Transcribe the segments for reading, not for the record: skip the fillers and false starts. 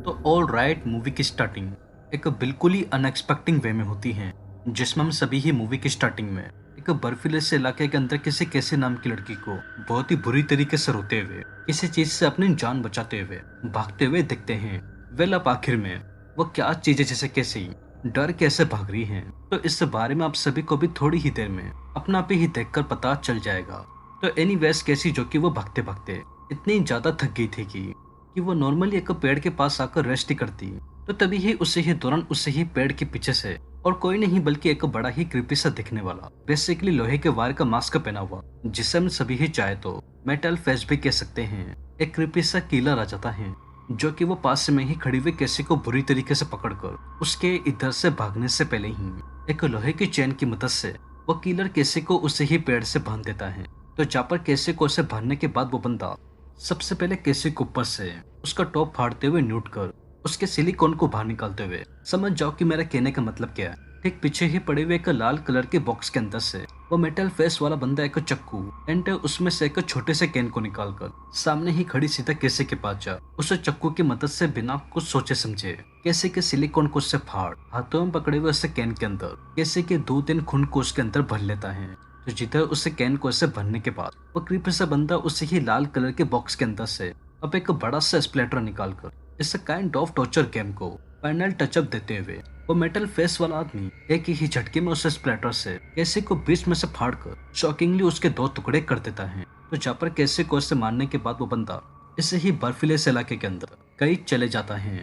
तो all right, movie की starting एक बिल्कुल ही अनएक्सपेक्टिंग वे में होती है, जिसमें हम सभी ही मूवी की स्टार्टिंग में एक बर्फीले से इलाके के अंदर किसी कैसे नाम की लड़की को बहुत ही बुरी तरीके से रोते हुए किसी चीज से अपनी जान बचाते हुए भागते हुए दिखते हैं। वेल, अब आखिर में वो क्या चीजें जैसे कैसे डर कैसे भाग रही हैं, तो इस बारे में आप सभी को भी थोड़ी ही देर में अपना पे ही देखकर पता चल जाएगा। तो एनीवेज, कैसी जो कि वो भागते भागते इतनी ज्यादा थक गई थी कि वो नॉर्मली एक पेड़ के पास आकर रेस्ट ही करती, तो तभी ही उसे ही दौरान उसे ही पेड़ के पीछे से और कोई नहीं बल्कि एक बड़ा ही क्रीपी सा दिखने वाला बेसिकली लोहे के वायर का मास्क पहना हुआ, जिसे हम सभी ही चाहे तो मेटल फेस भी कह सकते हैं, एक क्रीपी सा किलर आ जाता है, जो कि वो पास में ही खड़ी हुई कैसी को बुरी तरीके से पकड़कर उसके इधर से भागने से पहले ही एक लोहे की चेन की मदद से वो किलर कैसे को उसे ही पेड़ से बांध देता है। तो जहाँ पर कैसे को उसे बांधने के बाद वो बंदा सबसे पहले कैसे को ऊपर से उसका टॉप फाड़ते हुए न्यूट कर उसके सिलिकॉन को बाहर निकालते हुए, समझ जाओ कि मेरा कहने का मतलब क्या है, ठीक पीछे ही पड़े हुए एक लाल कलर के बॉक्स के अंदर से वो मेटल फेस वाला बंदा एक चक्कू एंड उसमें से एक छोटे से कैन को निकालकर सामने ही खड़ी सीधा कैसे के पास जा उस चक्कू की मदद से बिना कुछ सोचे समझे कैसे के सिलिकॉन को उससे फाड़ हाथों में पकड़े हुए उसे कैन के अंदर कैसे के 2-3 खून को उसके अंदर भर लेता है। तो जिधर उसे कैन को ऐसे भरने के बाद वो क्रीपी सा बंदा उसे ही लाल कलर के बॉक्स के अंदर से अब एक बड़ा सा स्प्लेटर निकालकर इस काइंड ऑफ टॉर्चर गेम को फाइनल टचअप देते हुए वो मेटल फेस वाला आदमी एक ही झटके में उस स्प्लेटर से कैसे को बीच में से फाड़कर शॉकिंगली उसके 2 टुकड़े कर देता है। तो जहाँ पर कैसे को इसे मारने के बाद वो बंदा इसे ही बर्फीले से इलाके के अंदर कहीं चले जाता है।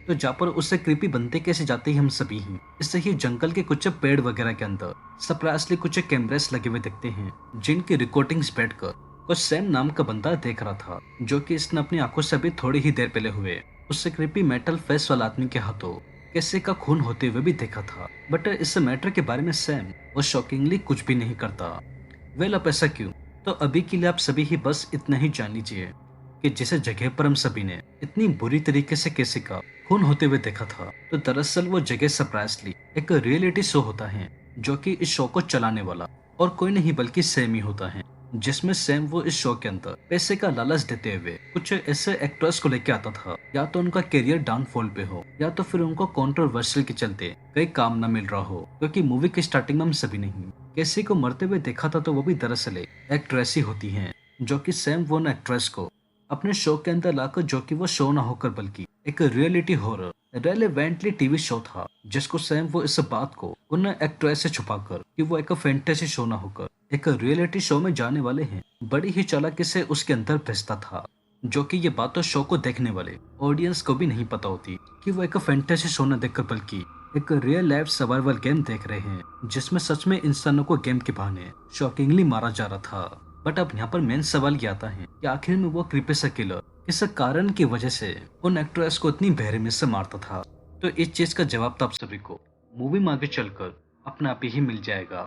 तो जहाँ पर उससे क्रीपी बनते कैसे जाते ही हम सभी ही इससे ही जंगल के कुछ पेड़ वगैरह के अंदर सरप्राइजली कुछ कैमरेस लगे हुए दिखते हैं, जिनकी रिकॉर्डिंग्स बैठकर कुछ सैम नाम का बंदा देख रहा था, जो कि इसने अपनी आंखों से अभी थोड़ी ही देर पहले हुए उससे क्रीपी मेटल फेस वाला आदमी के हाथों कैसे का खून होते हुए भी देखा था। बट इस मैटर के बारे में सैम वो शॉकिंगली कुछ भी नहीं करता। वेल, अब ऐसा क्यों? तो अभी के लिए आप सभी ही बस इतना ही जान लीजिए कि जिस जगह पर हम सभी ने इतनी बुरी तरीके से कैसे का खून होते हुए देखा था, तो दरअसल वो जगह सरप्राइजली एक रियलिटी शो होता है, जो कि इस शो को चलाने वाला और कोई नहीं बल्कि सैम ही होता है, जिसमें सैम वो इस शो के अंदर पैसे का लालच देते हुए कुछ ऐसे एक्टर्स को लेके आता था, या तो उनका करियर डाउनफॉल पे हो या तो फिर उनको कंट्रोवर्शियल के चलते कई काम न मिल रहा हो, क्योंकि मूवी की स्टार्टिंग में हम सभी नहीं कैसी को मरते हुए देखा था, तो वो भी दरअसल एक एक्ट्रेस ही होती है, जो कि सैम वो एक्ट्रेस को अपने शो के अंदर लाकर, जो कि वो शो ना होकर बल्कि एक रियलिटी हॉरर रेलेवेंटली टीवी शो था, जिसको सैम वो इस बात को उन एक्ट्रेस से छुपाकर कि वो एक फैंटेसी शो ना होकर एक रियलिटी शो में जाने वाले हैं, बड़ी ही चालाकी से उसके अंदर भेजता था, जो कि ये बात तो शो को देखने वाले ऑडियंस को भी नहीं पता होती कि वो एक फैंटेसी शो न देखकर बल्कि एक रियल लाइफ सर्वाइवल गेम देख रहे हैं, जिसमें सच में इंसानों को गेम के बहाने शॉकिंगली मारा जा रहा था। बट अब यहाँ पर मेन सवाल ये आता है कि आखिर में वो क्रीपी सा किलर किस कारण की वजह से उन एक्ट्रेस को इतनी बेरहमी से मारता था। तो इस चीज का जवाब तो आप सभी को मूवी में आगे चलकर अपने आप ही मिल जाएगा।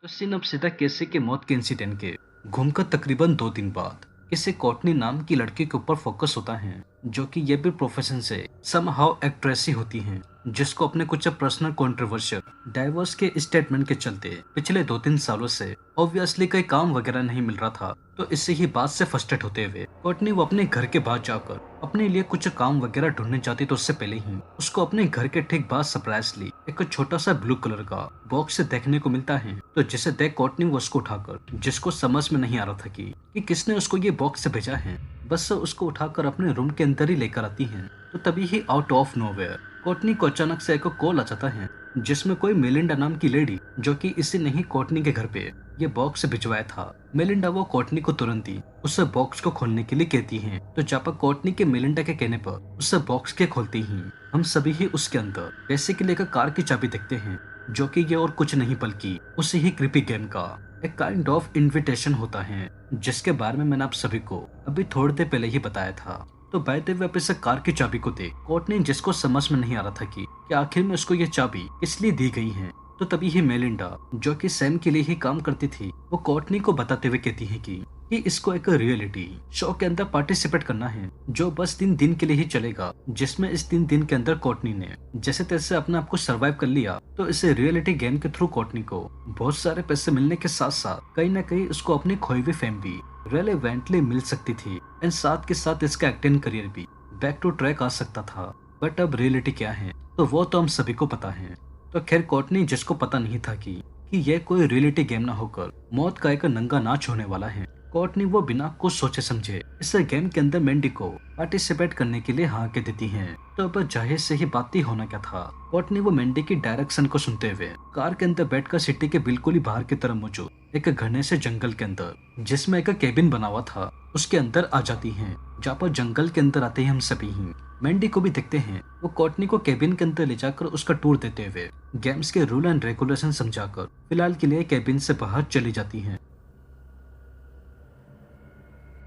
तो सीन अब सीधा कैसे के मौत के इंसिडेंट के घूमकर तकरीबन 2 दिन बाद किसी कोर्टनी नाम की लड़की के ऊपर फोकस होता है, जो कि ये भी प्रोफेशन से समहाउ एक्ट्रेस ही होती हैं, जिसको अपने कुछ पर्सनल कंट्रोवर्शियल डाइवोर्स के स्टेटमेंट के चलते पिछले 2-3 सालों से ऑब्वियसली कोई काम वगैरह नहीं मिल रहा था। तो इससे ही बात से फ्रस्ट्रेट होते हुए कोर्टनी वो अपने घर के बाहर जाकर अपने लिए कुछ काम वगैरह ढूंढने जाती, तो उससे पहले ही उसको अपने घर के ठीक बाहर सरप्राइजली एक छोटा सा ब्लू कलर का बॉक्स देखने को मिलता है। तो जिसे देख कोर्टनी वो उसको उठाकर, जिसको समझ में नहीं आ रहा था कि किसने उसको ये बॉक्स से भेजा है, बस उसको उठाकर अपने रूम के अंदर ही लेकर आती है। तो तभी ही आउट ऑफ नोवेयर कोर्टनी को अचानक से एक कॉल आ जाता है, जिसमें कोई मेलिंडा नाम की लेडी, जो कि इसी नहीं कोर्टनी के घर पे ये बॉक्स भिजवाया था। मेलिंडा वो कोर्टनी को तुरंत ही उस बॉक्स को खोलने के लिए कहती है। तो जहाँ पर कोर्टनी के मेलिंडा के कहने पर उस बॉक्स के खोलते ही हम सभी ही उसके अंदर बेसिकली एक कार की चाबी देखते हैं, जो कि ये और कुछ नहीं बल्कि उसी ही क्रीपी गेम का एक काइंड ऑफ इन्विटेशन होता है, जिसके बारे में मैंने आप सभी को अभी थोड़ी देर पहले ही बताया था। तो बहते हुए इस कार की चाबी को देख कोर्टनी, जिसको समझ में नहीं आ रहा था कि आखिर में उसको ये चाबी इसलिए दी गई है, तो तभी ही मेलिंडा, जो कि सैम के लिए ही काम करती थी, वो कोर्टनी को बताते हुए कहती है कि इसको एक रियलिटी शो के अंदर पार्टिसिपेट करना है जो बस 3 दिन के लिए ही चलेगा, जिसमें इस 3 दिन के अंदर कोर्टनी ने जैसे तैसे अपने आप को सर्वाइव कर लिया। तो इस रियलिटी गेम के थ्रू कोर्टनी को बहुत सारे पैसे मिलने के साथ साथ कहीं ना कहीं उसको अपनी खोई हुई फेम भी रेलेवेंटली मिल सकती थी, एंड साथ के साथ इसका एक्टिंग करियर भी बैक टू ट्रैक आ सकता था। बट अब रियलिटी क्या है तो वो तो हम सभी को पता है। तो खैर कोर्टनी, जिसको पता नहीं था कि यह कोई रियलिटी गेम ना होकर मौत का एक नंगा नाच होने वाला है, कोर्टनी वो बिना कुछ सोचे समझे इस गेम के अंदर मैंडी को पार्टिसिपेट करने के लिए हाँ कह देती है। तो अब जाहिर से ही बात ही होना क्या था। कोर्टनी वो मैंडी की डायरेक्शन को सुनते हुए कार के अंदर बैठकर सिटी के बिल्कुल ही बाहर की तरफ मौजूद एक घने से जंगल के अंदर, जिसमें एक केबिन बना हुआ था, उसके अंदर आ जाती है। जहाँ पर जंगल के अंदर आते ही हम सभी ही मैंडी को भी देखते हैं। वो कोर्टनी को केबिन के अंदर ले जाकर उसका टूर देते हुए गेम्स के रूल एंड रेगुलेशन समझाकर फिलहाल के लिए केबिन से बाहर चली जाती है।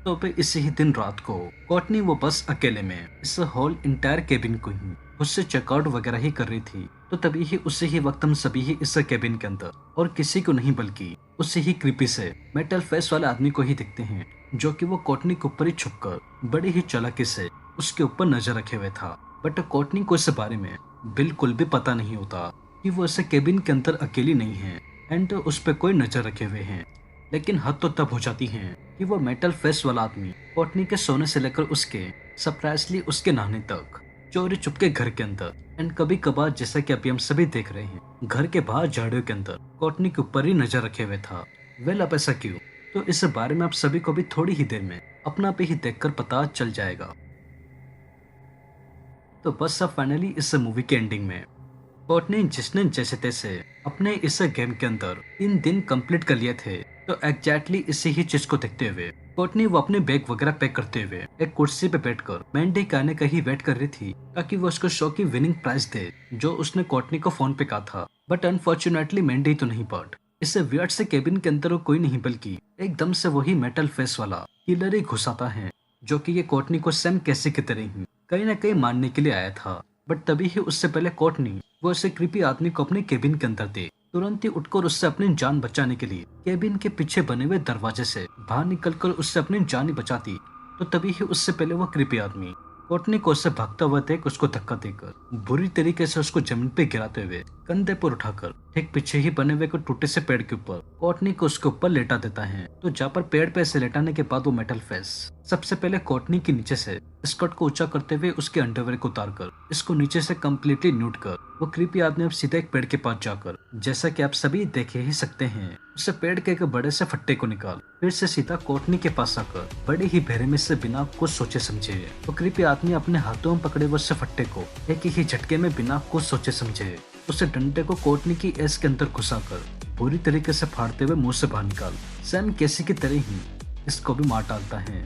तो फिर इसी ही दिन रात को कोर्टनी वो बस अकेले में इस होल इंटायर केबिन को ही उससे चेकआउट वगैरह ही कर रही थी। तो तभी ही उसी ही वक्त हम सभी ही इस केबिन के अंदर और किसी को नहीं बल्कि उसी ही क्रीपी से मेटल फेस वाले आदमी को ही देखते हैं, जो कि वो कोर्टनी के ऊपर ही छुपकर बड़ी ही चालाकी से उसके ऊपर नजर रखे हुए था। बट कोर्टनी को इस बारे में बिल्कुल भी पता नहीं होता कि वो इस केबिन के अंदर अकेली नहीं है एंड उस पर कोई नजर रखे हुए हैं। लेकिन हद तो तब हो जाती है कि वो मेटल फेस वाला आदमी कोर्टनी के सोने से लेकर उसके सरप्राइजली उसके नहाने तक चोरी चुपके घर के अंदर एंड कभी कभार, जैसा कि अभी हम सभी देख रहे हैं, घर के बाहर झाड़ियों के अंदर कोर्टनी के ऊपर ही नजर रखे हुए था। वेल, अब ऐसा क्यों? तो इस बारे में आप सभी को भी थोड़ी ही देर में अपना पे ही देखकर पता चल जाएगा। तो बस अब फाइनली इस मूवी के एंडिंग में कोर्टनी, जिसने जैसे तैसे अपने इस गेम के अंदर 3 दिन कंप्लीट कर लिए थे, तो एग्जैक्टली इसी ही चीज को देखते हुए कोर्टनी वो अपने बैग वगैरह पैक करते हुए एक कुर्सी पे बैठकर मैंडी के आने का ही वेट कर रही थी, ताकि वो उसको शो की विनिंग प्राइज दे जो उसने कोर्टनी को फोन पे कहा था। बट अनफॉर्चुनेटली मैंडी तो नहीं, बट इस वियर्ड से केबिन के अंदर वो कोई नहीं बल्कि एकदम से वही मेटल फेस वाला किलर ही घुसाता है, जो कि ये कोर्टनी को सैम कैसे की तरह ही कहीं ना कहीं मारने के लिए आया था। बट तभी ही उससे पहले कोर्टनी वो ऐसे क्रीपी आदमी को अपने केबिन के अंदर दे तुरंत ही उठकर उससे अपनी जान बचाने के लिए केबिन के पीछे बने हुए दरवाजे से बाहर निकलकर उससे अपनी जान ही बचाती। तो तभी ही उससे पहले वो क्रीपी आदमी कोर्टनी को उससे भागता हुआ देख उसको धक्का देकर बुरी तरीके से उसको जमीन पे गिराते हुए कंधे पर उठाकर ठीक पीछे ही बने हुए को टूटे से पेड़ के ऊपर कोर्टनी को उसके ऊपर लेटा देता है। तो जहाँ पर पेड़ पे ऐसे लेटाने के बाद वो मेटल फेस सबसे पहले कोर्टनी के नीचे से स्कर्ट को ऊंचा करते हुए उसके अंडरवेयर को उतार कर इसको नीचे से कम्प्लीटली न्यूड कर वो क्रीपी आदमी अब सीधे एक पेड़ के पास जाकर, जैसा कि आप सभी देख ही सकते हैं, उससे पेड़ के एक बड़े से फट्टे को निकाल फिर से सीधा कोर्टनी के पास आकर बड़े ही बेरहमी से बिना कुछ सोचे समझे तो क्रीपी आदमी अपने हाथों में पकड़े उससे फट्टे को एक ही झटके में बिना कुछ सोचे समझे उसे डंडे को कोर्टनी की एस के अंदर घुसाकर पूरी तरीके से फाड़ते हुए मुंह से बाहर निकाल सैम कैसी की तरह ही इसको भी मार डालता है।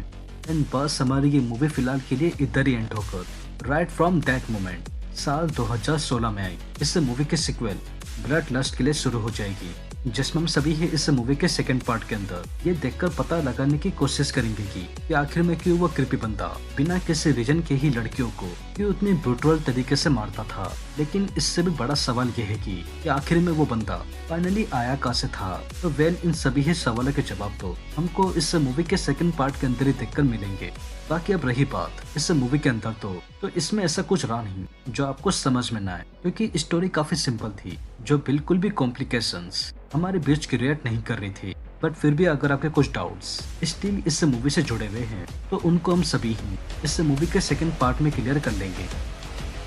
एंड बस हमारी ये मूवी फिलहाल के लिए इधर ही एंड होकर राइट फ्रॉम दैट मोमेंट साल 2016 में आई इस मूवी की सिक्वल ब्लड लस्ट के लिए शुरू हो जाएगी, जिसमें हम सभी ही इस मूवी के सेकंड पार्ट के अंदर ये देखकर पता लगाने की कोशिश करेंगे कि आखिर में क्यों वो क्रीपी बंदा बिना किसी रीजन के ही लड़कियों को क्यों उतनी ब्रूटल तरीके से मारता था। लेकिन इससे भी बड़ा सवाल ये है कि आखिर में वो बंदा फाइनली आया कहाँ से था। तो वेल, इन सभी ही सवालों के जवाब तो हमको इस मूवी के सेकंड पार्ट के अंदर ही देखकर मिलेंगे। बाकी अब रही बात इस मूवी के अंदर तो इसमें ऐसा कुछ रहा नहीं जो आपको समझ में ना आए, क्योंकि स्टोरी काफी सिंपल थी जो बिल्कुल भी कॉम्प्लिकेशंस हमारे बीच क्रिएट नहीं कर रही थी। बट फिर भी अगर आपके कुछ डाउट्स स्टिल इस मूवी से जुड़े हुए हैं तो उनको हम सभी ही इस मूवी के सेकंड पार्ट में क्लियर कर लेंगे।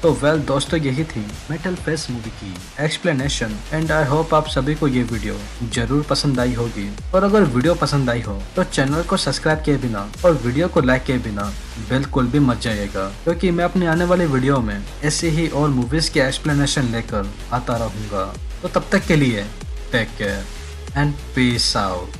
तो वेल दोस्तों, यही थी मेटल फेस मूवी की एक्सप्लेनेशन एंड आई होप आप सभी को ये वीडियो जरूर पसंद आई होगी। और अगर वीडियो पसंद आई हो तो चैनल को सब्सक्राइब किए बिना और वीडियो को लाइक किए बिना बिल्कुल भी मत जाइएगा, क्योंकि मैं अपने आने वाले वीडियो में ऐसे ही और मूवीज की एक्सप्लेनेशन लेकर आता रहूंगा। तो तब तक के लिए take care and peace out.